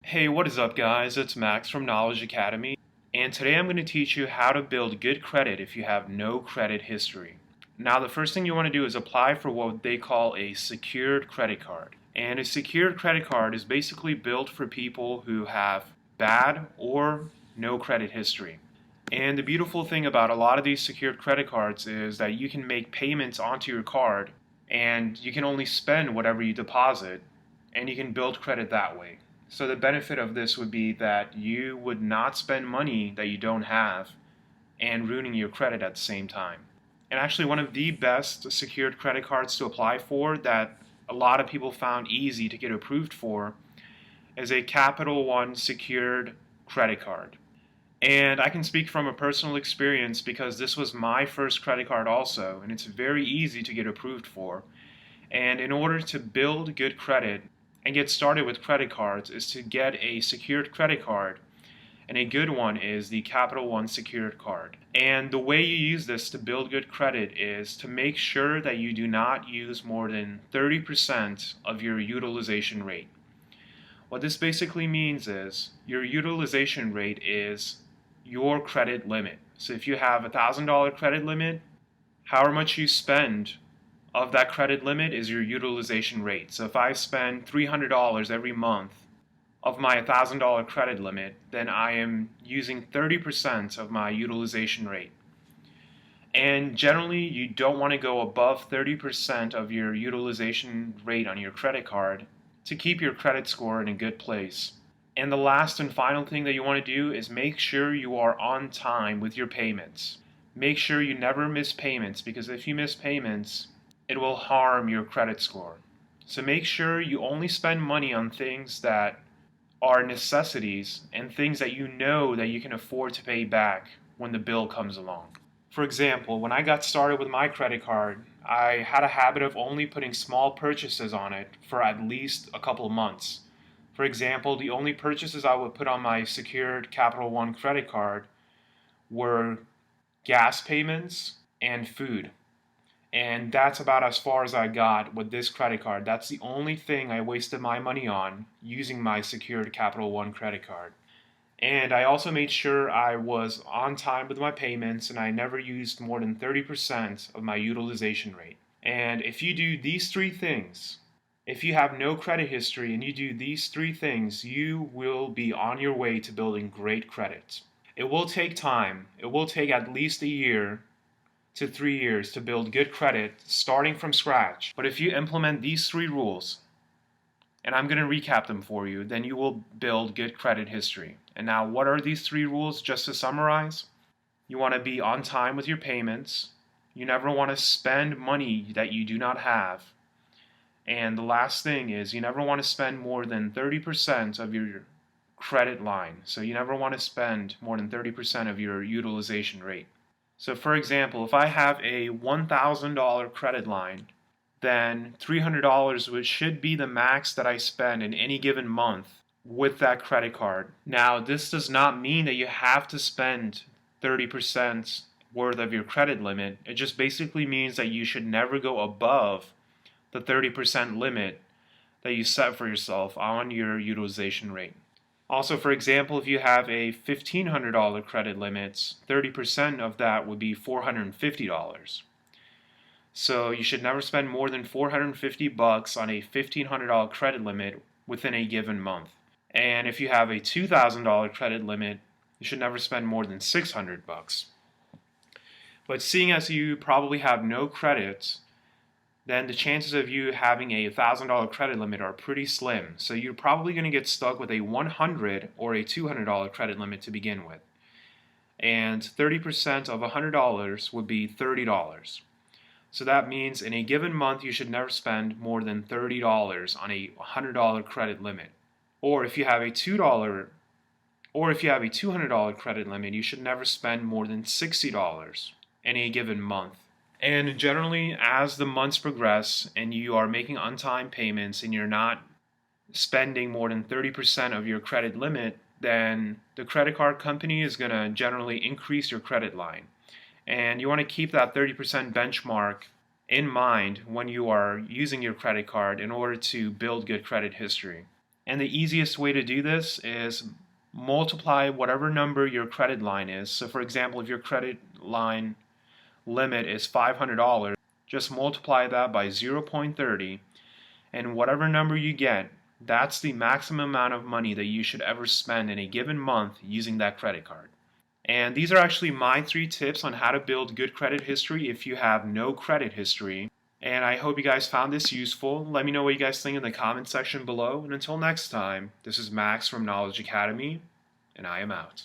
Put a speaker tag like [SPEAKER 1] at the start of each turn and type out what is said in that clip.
[SPEAKER 1] Hey, what is up guys? It's Max from Knowledge Academy, and today I'm going to teach you how to build good credit if you have no credit history. Now the first thing you want to do is apply for what they call a secured credit card. And a secured credit card is basically built for people who have bad or no credit history. And the beautiful thing about a lot of these secured credit cards is that you can make payments onto your card and you can only spend whatever you deposit and you can build credit that way. So the benefit of this would be that you would not spend money that you don't have and ruining your credit at the same time. And actually one of the best secured credit cards to apply for that a lot of people found easy to get approved for is a Capital One secured credit card. And I can speak from a personal experience because this was my first credit card also, and it's very easy to get approved for. And in order to build good credit and get started with credit cards is to get a secured credit card, and a good one is the Capital One secured card. And the way you use this to build good credit is to make sure that you do not use more than 30% of your utilization rate. What this basically means is your utilization rate is your credit limit. So if you have a $1,000 credit limit, however much you spend of that credit limit is your utilization rate. So if I spend $300 every month of my $1,000 credit limit, then I am using 30% of my utilization rate. And generally, you don't want to go above 30% of your utilization rate on your credit card to keep your credit score in a good place. And the last and final thing that you want to do is make sure you are on time with your payments. Make sure you never miss payments, because if you miss payments, it will harm your credit score. So make sure you only spend money on things that are necessities and things that you know that you can afford to pay back when the bill comes along. For example, when I got started with my credit card, I had a habit of only putting small purchases on it for at least a couple of months. For example, the only purchases I would put on my secured Capital One credit card were gas payments and food. And that's about as far as I got with this credit card. That's the only thing I wasted my money on using my secured Capital One credit card. And I also made sure I was on time with my payments and I never used more than 30% of my utilization rate. And if you do these three things, if you have no credit history and you do these three things, you will be on your way to building great credit. It will take time. It will take at least a year to 3 years to build good credit starting from scratch. But if you implement these three rules, and I'm going to recap them for you, then you will build good credit history. And now, what are these three rules? Just to summarize, you want to be on time with your payments. You never want to spend money that you do not have. And the last thing is you never want to spend more than 30% of your credit line. So you never want to spend more than 30% of your utilization rate. So for example, if I have a $1,000 credit line, then $300 should be the max that I spend in any given month with that credit card. Now, this does not mean that you have to spend 30% worth of your credit limit. It just basically means that you should never go above the 30% limit that you set for yourself on your utilization rate. Also, for example, if you have a $1,500 credit limit, 30% of that would be $450. So you should never spend more than $450 on a $1,500 credit limit within a given month. And if you have a $2,000 credit limit, you should never spend more than $600. But seeing as you probably have no credit, then the chances of you having a $1,000 credit limit are pretty slim. So you're probably going to get stuck with a $100 or a $200 credit limit to begin with. And 30% of $100 would be $30. So that means in a given month you should never spend more than $30 on a $100 credit limit. Or if you have a $200 credit limit, you should never spend more than $60 in a given month. And generally, as the months progress and you are making on-time payments and you're not spending more than 30% of your credit limit, then the credit card company is going to generally increase your credit line. And you want to keep that 30% benchmark in mind when you are using your credit card in order to build good credit history. And the easiest way to do this is multiply whatever number your credit line is. So for example, if your credit line limit is $500, just multiply that by 0.30, and whatever number you get, that's the maximum amount of money that you should ever spend in a given month using that credit card. And these are actually my 3 tips on how to build good credit history if you have no credit history. And I hope you guys found this useful. Let me know what you guys think in the comment section below. And until next time, this is Max from Knowledge Academy, and I am out.